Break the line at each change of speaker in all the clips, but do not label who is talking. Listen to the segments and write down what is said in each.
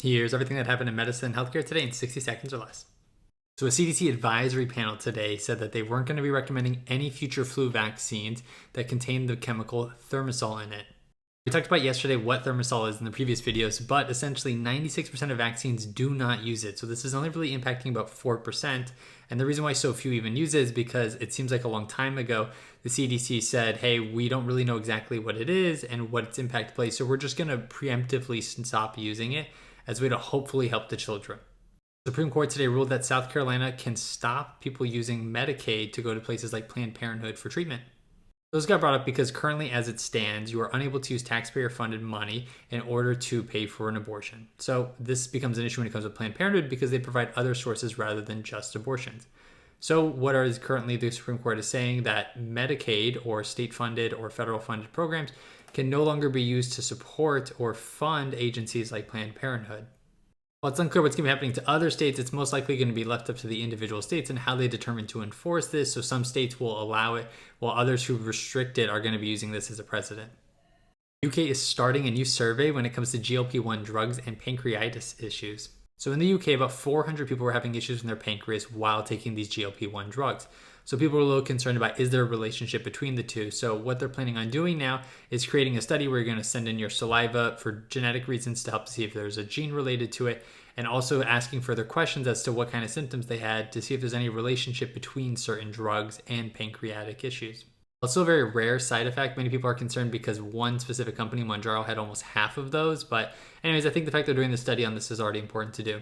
Here's everything that happened in medicine and healthcare today in 60 seconds or less. So a CDC advisory panel today said that they weren't going to be recommending any future flu vaccines that contain the chemical thimerosal in it. We talked about yesterday what thimerosal is in the previous videos, but essentially 96% of vaccines do not use it. So this is only really impacting about 4%. And the reason why so few even use it is because it seems like a long time ago, the CDC said, hey, we don't really know exactly what it is and what its impact plays. So we're just going to preemptively stop using it as a way to hopefully help the children. The Supreme Court today ruled that South Carolina can stop people using Medicaid to go to places like Planned Parenthood for treatment. Those got brought up because currently, as it stands, you are unable to use taxpayer-funded money in order to pay for an abortion. So this becomes an issue when it comes to Planned Parenthood because they provide other sources rather than just abortions. So what is currently the Supreme Court is saying that Medicaid or state-funded or federal-funded programs can no longer be used to support or fund agencies like Planned Parenthood. While it's unclear what's going to be happening to other states, it's most likely going to be left up to the individual states and how they determine to enforce this. So some states will allow it, while others who restrict it are going to be using this as a precedent. UK is starting a new survey when it comes to GLP-1 drugs and pancreatitis issues. So in the UK, about 400 people were having issues in their pancreas while taking these GLP-1 drugs. So people are a little concerned about, is there a relationship between the two? So what they're planning on doing now is creating a study where you're going to send in your saliva for genetic reasons to help to see if there's a gene related to it, and also asking further questions as to what kind of symptoms they had to see if there's any relationship between certain drugs and pancreatic issues. It's still a very rare side effect. Many people are concerned because one specific company, Mounjaro, had almost half of those. But anyways, I think the fact they're doing the study on this is already important to do.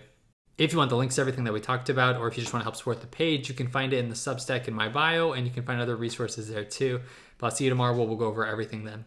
If you want the links to everything that we talked about, or if you just want to help support the page, you can find it in the Substack in my bio, and you can find other resources there too. But I'll see you tomorrow where we'll go over everything then.